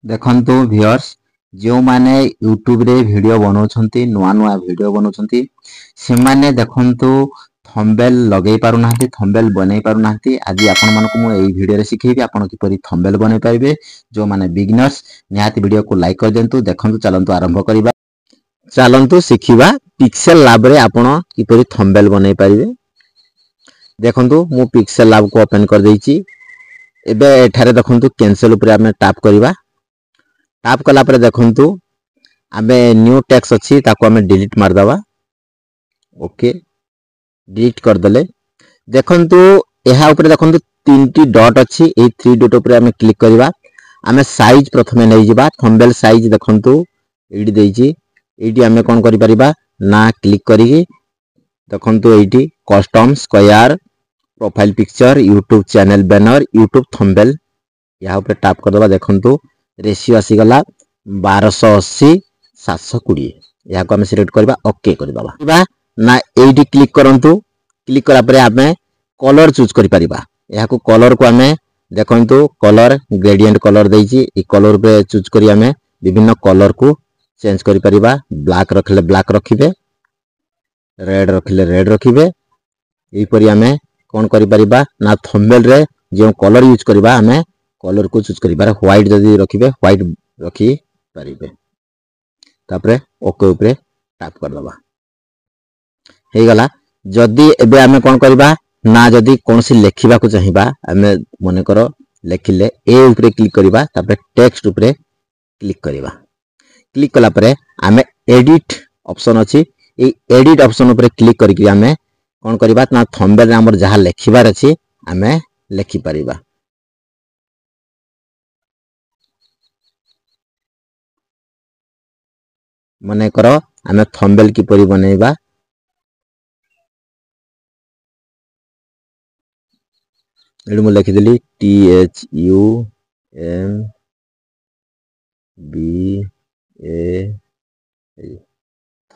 देखंतु व्यूअर्स जो माने यूट्यूब रे वीडियो बनाउछंती नुआ नुआ वीडियो बनाउछंती से माने देखंतु थंबनेल लगेई पारु नाहंती थंबनेल बनै पारु नाहंती आज आपण मानको मु एई वीडियो रे सिखेबी आपण किपरि थंबनेल बनै पारिबे जो माने बिगिनर्स निहाती वीडियो को लाइक कर देंतु देखंतु चलंतु आरंभ करिबा चलंतु सिखिबा पिक्सेल लैब रे आपण किपरि थंबनेल बनै पारिबे देखंतु मु पिक्सेल लैब को ओपन कर देइची एबे एठारे देखंतु कैंसिल ऊपर आमे टैप करिबा टैप कला पर देखंतु आमे न्यू टेक्स्ट अछि ताको आमे डिलीट मार दबा ओके डिलीट कर दले देखंतु एहा ऊपर देखंतु तीनटी डॉट अछि ए थ्री डॉट ऊपर आमे क्लिक करिबा आमे साइज प्रथमे नै जिबा थंबनेल साइज देखंतु एडी देइची एडी आमे कोन करि परिबा ना क्लिक करिकि देखंतु एडी custom square profile picture YouTube channel banner YouTube thumbnail यहाँ ऊपर टैप कर दबा देखंतु रेशियो आसी गला 1280 720 यहाँ को आमे सिलेक्ट करबा ओके कर दबा ना एडी क्लिक करंतु क्लिक करा परे आमे कलर चूज करि परिबा यहाँ को कलर को आमे देखंतु कलर ग्रेडियंट कलर देइची ई कलर पे चूज करी आमे विभिन्न कलर को चेंज करि परिबा ब्लैक रखले ब्लैक रखिबे रेड रखले रेड रखिबे एई परी आमे कोन करि परिबा ना थंबनेल रे जो कलर यूज करबा आमे कलर को चूज करिबार व्हाइट जदी रखिबे व्हाइट रखी परिबे तापरे ओके ऊपर टैप कर दबा हे गला जदी एबे आमे कोन करबा ना जदी कोनसी लेखिबा को चाहिबा आमे मने करो लेखिले ए ऊपर क्लिक करबा तापरे टेक्स्ट ऊपर क्लिक करबा क्लिक कला परे आमे एडिट ऑप्शन अछि ए एडिट ऑप्शन ऊपर क्लिक करके आमे कोन करबा ना थंबनेल हमर जहा लेखिबार अछि आमे लेखि परिबा मने करो आमे थंबनेल की परि बनेबा एडु मु लिखि देली THUMBA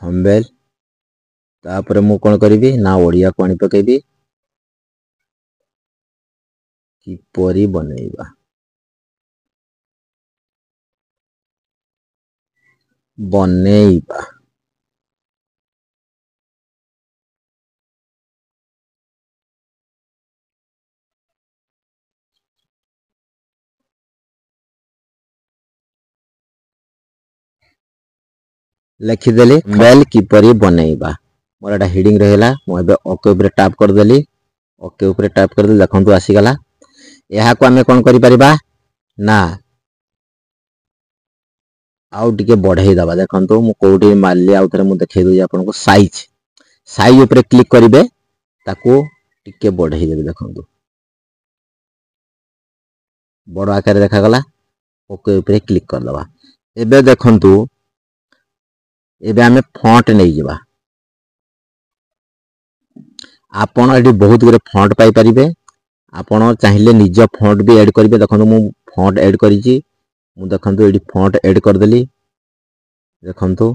थंबनेल तापर मु कोन करिवि ना ओडिया को आनि पकेबी की परि बनेबा बनेबा लिखिदेली थंबनेल किपरि बनेबा मोर एटा हेडिंग रहला मु एबे ओके ऊपर टैप कर देली ओके ऊपर टैप कर देली देखंतु आसी गला एहा को हमें कोन करि परिबा ना आउ टिके बढ़ाई दबा देखंतु मु कोडी मारली आउ थरे मु देखै दउ आपन को साइज साइज ऊपर क्लिक करिवे ताको टिके बढ़ाई देबे देखंतु बड़ आकार देखा गला ओके ऊपर क्लिक कर दबा एबे देखंतु एबे हमें फॉन्ट नै जिबा आपण एडी बहुत गुरे फॉन्ट पाई परिबे आपण चाहिले निज फॉन्ट भी ऐड करिवे देखंतु मु फॉन्ट ऐड करिची मु देखंतु एडी फॉन्ट ऐड कर देली देखंतु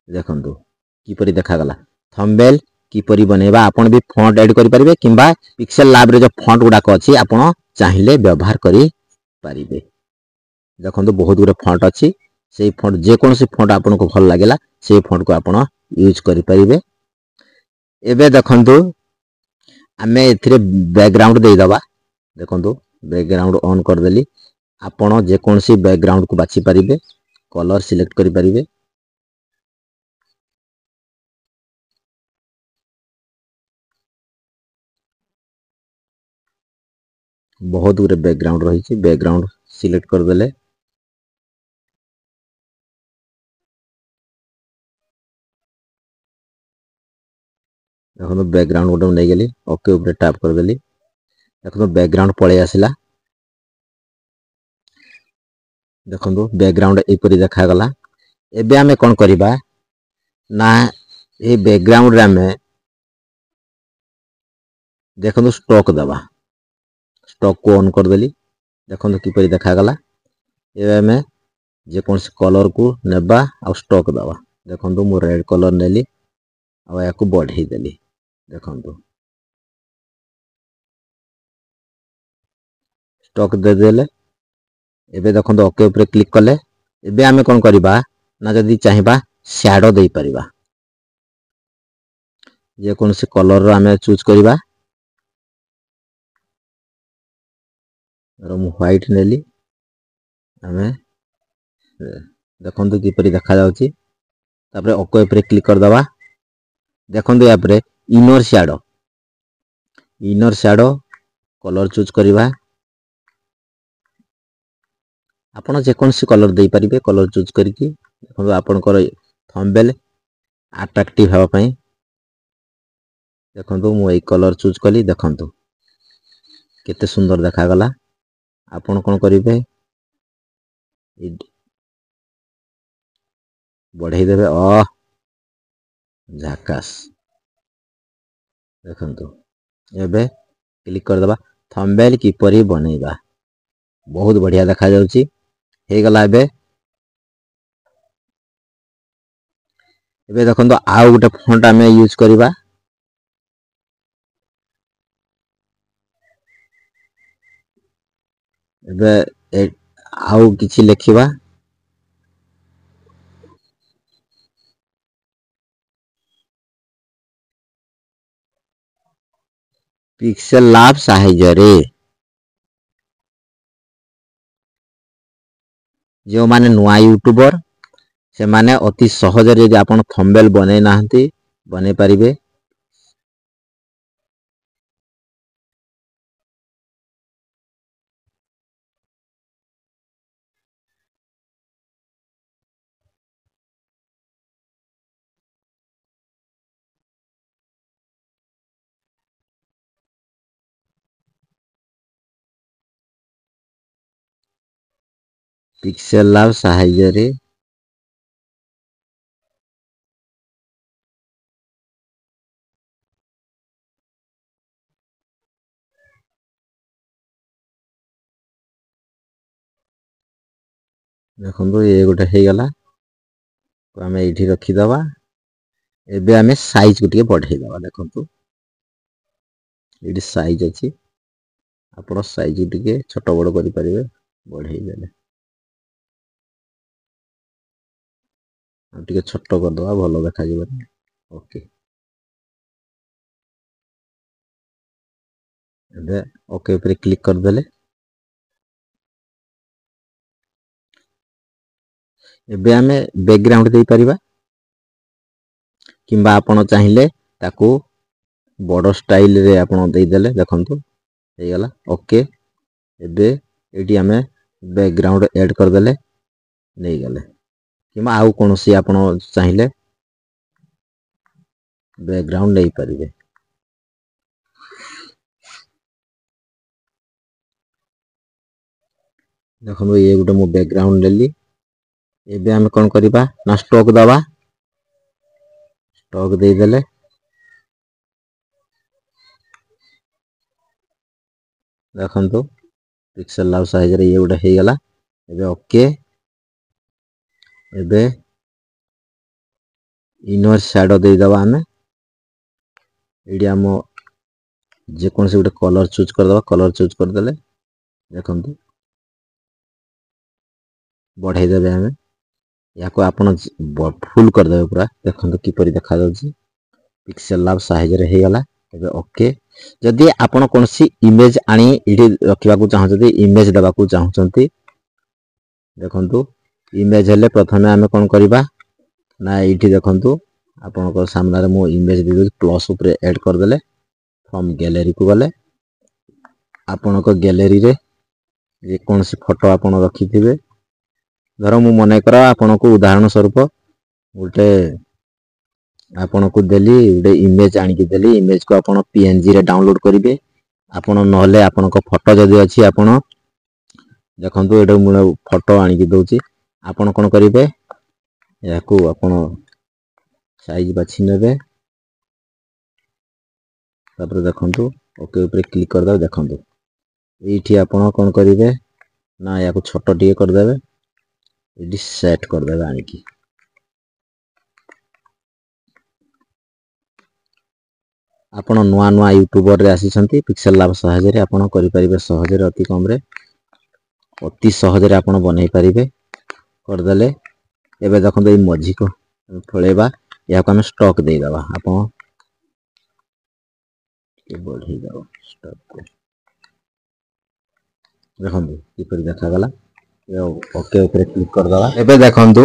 देखंतु की परि देखा गला थंबनेल की परि बनेबा आपण भी फॉन्ट ऐड करि परिबे किबा पिक्सेल लैब रे जो फॉन्ट गुडा को अछि आपण चाहिले व्यवहार करि परिबे देखंतु बहुत गुरे फॉन्ट अछि से फॉन्ट जे कोनसी फॉन्ट आपन को भल लागेला से फॉन्ट को आपण यूज करि परिबे एबे देखंतु आमे एथिरे बैकग्राउंड देई दबा देखंतु बैकग्राउंड ऑन कर देली आपण जे कोनसी बैकग्राउंड को बाछि परिबे कलर सिलेक्ट करि परिबे बहुत गुरे बैकग्राउंड रही छी बैकग्राउंड सिलेक्ट कर देले देखो बैकग्राउंड गोटे नहीं गली ओके ऊपर टैप कर देली देखो बैकग्राउंड पळे आसिला देखो बैकग्राउंड एपरी देखा गला एबे हमें कोन करिबा ना ए बैकग्राउंड रे हमें देखो स्टॉक दबा स्टॉक को ऑन कर देली देखो की परी देखा गला एबे हमें जे कोन से कलर को नेबा आ स्टॉक दबा देखो मु रेड कलर नेली आ या को बढ़ाई देली देखंतु स्टॉक दे देले एबे देखो ओके ऊपर क्लिक कले एबे आमे कोन करिबा ना जदी चाहिबा शैडो देई परिबा जे कोन से कलर रो आमे चूज करिबा मु व्हाइट नेली आमे देखो किपरि देखा जाउची तापरे ओके ऊपर क्लिक कर दबा देखो या पर इनर शैडो कलर चूज करिबा आपण जे कोन से कलर देई परिबे कलर चूज करिकि देखो आपण को थंबनेल अट्रैक्टिव हेबा पई देखो मु ए कलर चूज कली देखो केते सुंदर देखा गला आपण कोन करिवे बढ़ाई देबे झाकास देखो एबे क्लिक कर दबा थंबनेल किपरि बनेबा बहुत बढ़िया देखा जाउची हे गला एबे देखो आउ गोटे फॉन्ट आमे यूज करिबा एबे आउ किछि लेखिबा पिक्सेल लैब साहाय्य जो माने नुआ यूट्यूबर से माने अति सहज रे जे आपण थंबनेल बनै नाहंती बनै परिबे पिक्सेल लैब साहाय्य रे देखो ये गोटे हे गला आमे एठी रखी दबा एबे आमे साइज को टिके बढ़ाई दबा देखो एठी साइज अछि आपण साइज टिके छोट बड़ करि परिबे बढ़ाई देले टिके छोट कर दबा भलो देखा जिवो ओके एबे ओके ऊपर क्लिक कर देले एबे आमे बैकग्राउंड दे परिबा किंबा आपण चाहिले ताकू बड़ स्टाइल रे आपण दे देले देखंतु हे गला ओके एबे एटी आमे बैकग्राउंड ऐड कर देले नै गले किंबा आउ कोनोसी आपण चाहिले बैकग्राउंड नै परिबे देखो ये गोटे मो बैकग्राउंड लेली एबे आमे कोन करिबा ना स्टॉक दबा स्टॉक दे देले देखंतु पिक्सेल लैब साइज रे ये गोटे हे गला एबे ओके एबे इनर शैडो दे दबा आमे एडी आमो जे कोन से गोटे कलर चूज कर दबा कलर चूज कर देले देखंतु बढ़ाई देबे आमे याको आपण फुल कर देबे पूरा देखंतु किपरि देखा जाउची पिक्सेल लैब साइज रे हे गला एबे ओके जदि आपण कोनसी इमेज आनी इडी रखिबा को चाहौ जदि इमेज देबा को चाहौचंती देखंतु इमेज हेले प्रथमे आमे कोन करिबा ना इठी देखंतु आपण को सामने रे मो इमेज दे प्लस ऊपर ऐड कर देले फ्रॉम गैलरी को गले आपण को गैलरी रे जे कोनसी फोटो आपण रखि थिबे धरो मु मने करा आपण को उदाहरण स्वरूप गोटे आपण को देली गोटे इमेज आनी कि देली इमेज को आपण पीएनजी रे डाउनलोड करिवे आपण नहले आपण को फोटो जदी अछि आपण देखंतु एडो मु फोटो आनी कि दोची आपण कोन करिवे याकू आपण साइज बाछि नेबे तापर देखंतु ओके ऊपर क्लिक कर दबे देखंतु एठी आपण कोन करिवे ना याकू छोटो टिके कर देबे एडी सेट कर देबे आनी कि आपण नुआ नुआ यूट्यूबर रे आसी छंती पिक्सेल लैब सहज रे आपण करि परिबे सहज रे अति कम रे ଅତି ସହଜରେ ଆପଣ ବନେଇ ପାରିବେ। କରିଦେଲେ ଏବେ ଦେଖନ୍ତୁ ଏଇ ମଝିକୁ ଥୋଳେଇବା, ଏହାକୁ ଆମେ ଷ୍ଟକ୍ ଦେଇଦେବା। ଆପଣ ବଢ଼େଇ ଦେବ ଷ୍ଟକ୍, ଦେଖନ୍ତୁ କିପରି ଦେଖାଗଲା। ଓକେ ଉପରେ କ୍ଲିକ୍ କରିଦେବା। ଏବେ ଦେଖନ୍ତୁ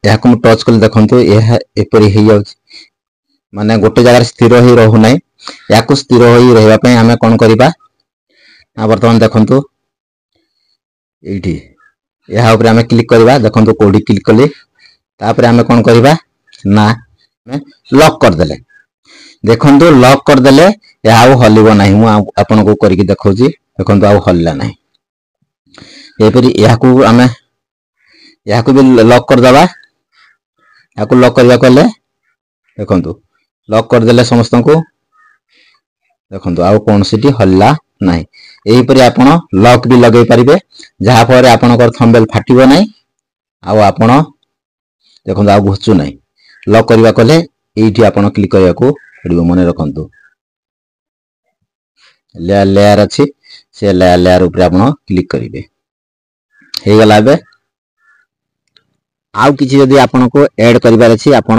ଏହାକୁ ମୁଁ ଟଚ୍ କଲେ ଦେଖନ୍ତୁ ଏହା ଏପରି ହେଇଯାଉଛି, ମାନେ ଗୋଟେ ଜାଗାରେ ସ୍ଥିର ହୋଇ ରହୁନାହିଁ। ଏହାକୁ ସ୍ଥିର ହୋଇ ରହିବା ପାଇଁ ଆମେ କ'ଣ କରିବା ନା ବର୍ତ୍ତମାନ ଦେଖନ୍ତୁ ଏଇଠି ଏହା ଉପରେ ଆମେ କ୍ଲିକ୍ କରିବା। ଦେଖନ୍ତୁ କୋଉଠି କ୍ଲିକ୍ କଲି, ତାପରେ ଆମେ କ'ଣ କରିବା ନା ଲକ୍ କରିଦେଲେ। ଦେଖନ୍ତୁ ଲକ୍ କରିଦେଲେ ଏହା ଆଉ ହଲିବ ନାହିଁ। ମୁଁ ଆପଣଙ୍କୁ କରିକି ଦେଖାଉଛି, ଦେଖନ୍ତୁ ଆଉ ହଲିଲା ନାହିଁ। ଏପରି ଏହାକୁ ବି ଲକ୍ କରିଦେବା। ଏହାକୁ ଲକ୍ କରିବାକୁ ହେଲେ ଦେଖନ୍ତୁ ଲକ୍ କରିଦେଲେ ସମସ୍ତଙ୍କୁ, ଦେଖନ୍ତୁ ଆଉ କୌଣସିଟି ହଲିଲା ନାହିଁ। ଏହିପରି ଆପଣ ଲକ୍ ବି ଲଗେଇ ପାରିବେ, ଯାହାଫଳରେ ଆପଣଙ୍କର ଥମ୍ବନେଲ୍ ଫାଟିବ ନାହିଁ, ଆଉ ଆପଣ ଦେଖନ୍ତୁ ଆଉ ଘୁଚୁ ନାହିଁ। ଲକ୍ କରିବାକୁ ହେଲେ ଏଇଠି ଆପଣ କ୍ଲିକ୍ କରିବାକୁ ପଡ଼ିବ। ମନେ ରଖନ୍ତୁ ଲେୟାର ଅଛି, ସେ ଲେୟାର ଉପରେ ଆପଣ କ୍ଲିକ୍ କରିବେ। ହେଇଗଲା। ଏବେ ଆଉ କିଛି ଯଦି ଆପଣଙ୍କୁ ଏଡ୍ କରିବାର ଅଛି, ଆପଣ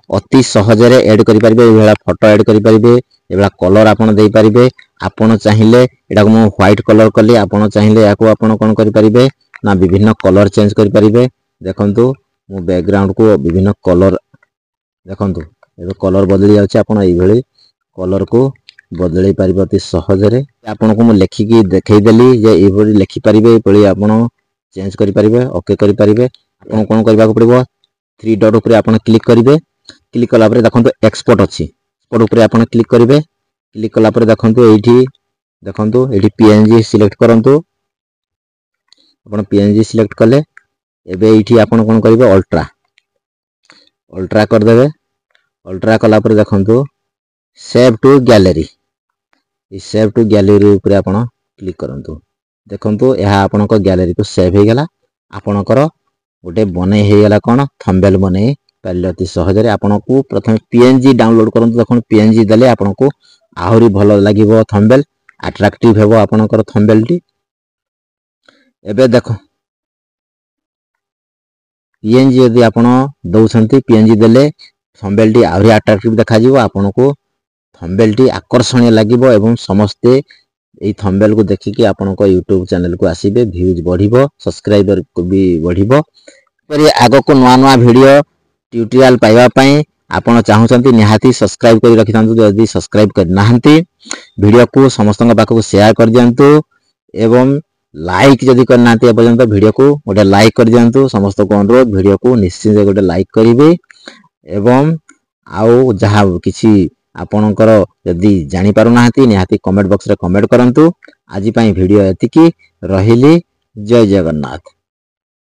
ଅତି ସହଜରେ ଏଡ୍ କରିପାରିବେ। ଏଇଭଳିଆ ଫଟୋ ଏଡ୍ କରିପାରିବେ, ଏଇଭଳିଆ କଲର ଆପଣ ଦେଇପାରିବେ। ଆପଣ ଚାହିଁଲେ ଏଟାକୁ ମୁଁ ହ୍ୱାଇଟ୍ କଲର କଲି, ଆପଣ ଚାହିଁଲେ ଏହାକୁ ଆପଣ କ'ଣ କରିପାରିବେ ନା ବିଭିନ୍ନ କଲର ଚେଞ୍ଜ କରିପାରିବେ। ଦେଖନ୍ତୁ ମୁଁ ବ୍ୟାକଗ୍ରାଉଣ୍ଡକୁ ବିଭିନ୍ନ କଲର, ଦେଖନ୍ତୁ ଏବେ କଲର ବଦଳି ଯାଉଛି। ଆପଣ ଏଇଭଳି କଲରକୁ ବଦଳେଇ ପାରିବେ ଅତି ସହଜରେ। ଆପଣଙ୍କୁ ମୁଁ ଲେଖିକି ଦେଖେଇଦେଲି ଯେ ଏଇଭଳି ଲେଖିପାରିବେ, ଏଇଭଳି ଆପଣ ଚେଞ୍ଜ କରିପାରିବେ, ଓକେ କରିପାରିବେ। ଆପଣ କ'ଣ କରିବାକୁ ପଡ଼ିବ, 3 ଡଟ୍ ଉପରେ ଆପଣ କ୍ଲିକ୍ କରିବେ। କ୍ଲିକ୍ କଲା ପରେ ଦେଖନ୍ତୁ ଏକ୍ସପୋର୍ଟ ଅଛି, ଏକ୍ସପୋର୍ଟ ଉପରେ ଆପଣ କ୍ଲିକ୍ କରିବେ। କ୍ଲିକ୍ କଲା ପରେ ଦେଖନ୍ତୁ ଏଇଠି PNG ସିଲେକ୍ଟ କରନ୍ତୁ। ଆପଣ PNG ସିଲେକ୍ଟ କଲେ ଏବେ ଏଇଠି ଆପଣ କ'ଣ କରିବେ, ଅଲ୍ଟ୍ରା କରିଦେବେ। ଅଲ୍ଟ୍ରା କଲା ପରେ ଦେଖନ୍ତୁ ସେଭ୍ ଟୁ ଗ୍ୟାଲେରୀ, এই ସେଭ୍ ଟୁ ଗ୍ୟାଲେରୀ ଉପରେ ଆପଣ କ୍ଲିକ୍ କରନ୍ତୁ। ଦେଖନ୍ତୁ ଏହା ଆପଣଙ୍କ ଗ୍ୟାଲେରୀକୁ ସେଭ୍ ହେଇଗଲା। ଆପଣଙ୍କର ଗୋଟେ ବନେଇ ହେଇଗଲା କ'ଣ, ଥମ୍ବନେଲ୍ ବନେଇ ପାରିଲେ ଅତି ସହଜରେ। ଆପଣଙ୍କୁ ପ୍ରଥମେ PNG ଡାଉନଲୋଡ୍ କରନ୍ତୁ। ଦେଖନ୍ତୁ PNG ଦେଲେ ଆପଣଙ୍କୁ ଆହୁରି ଭଲ ଲାଗିବ, ଥମ୍ବନେଲ୍ ଆଟ୍ରାକ୍ଟିଭ ହେବ ଆପଣଙ୍କର ଥମ୍ବନେଲ୍ଟି। ଏବେ ଦେଖ PNG ଯଦି ଆପଣ ଦେଉଛନ୍ତି, PNG ଦେଲେ ଥମ୍ବନେଲ୍ଟି ଆହୁରି ଆଟ୍ରାକ୍ଟିଭ ଦେଖାଯିବ, ଆପଣଙ୍କୁ ଥମ୍ବନେଲ୍ଟି ଆକର୍ଷଣୀୟ ଲାଗିବ ଏବଂ ସମସ୍ତେ এই ଥମ୍ବନେଲ୍କୁ ଦେଖିକି ଆପଣଙ୍କ ୟୁଟ୍ୟୁବ୍ ଚ୍ୟାନେଲକୁ ଆସିବେ, ଭ୍ୟୁଜ୍ ବଢ଼ିବ, ସବସ୍କ୍ରାଇବର ବି ବଢ଼ିବ। ଏପରି ଆଗକୁ ନୂଆ ନୂଆ ଭିଡ଼ିଓ ଟ୍ୟୁଟୋରିଆଲ ପାଇବା ପାଇଁ ଆପଣ ଚାହୁଁଛନ୍ତି ନିହାତି ସବସ୍କ୍ରାଇବ୍ କରି ରଖିଥାନ୍ତୁ। ଯଦି ସବସ୍କ୍ରାଇବ୍ କରିନାହାନ୍ତି, ଭିଡ଼ିଓକୁ ସମସ୍ତଙ୍କ ପାଖକୁ ସେୟାର କରିଦିଅନ୍ତୁ ଏବଂ ଲାଇକ୍ ଯଦି କରିନାହାନ୍ତି ଏପର୍ଯ୍ୟନ୍ତ ଭିଡ଼ିଓକୁ ଗୋଟେ ଲାଇକ୍ କରିଦିଅନ୍ତୁ। ସମସ୍ତଙ୍କୁ ଅନୁରୋଧ, ଭିଡ଼ିଓକୁ ନିଶ୍ଚିତ ଗୋଟେ ଲାଇକ୍ କରିବେ ଏବଂ ଆଉ ଯାହା କିଛି ଆପଣଙ୍କର ଯଦି ଜାଣିପାରୁନାହାନ୍ତି ନିହାତି କମେଣ୍ଟ ବକ୍ସରେ କମେଣ୍ଟ କରନ୍ତୁ। ଆଜି ପାଇଁ ଭିଡ଼ିଓ ଏତିକି, ରହିଲି। ଜୟ ଜଗନ୍ନାଥ।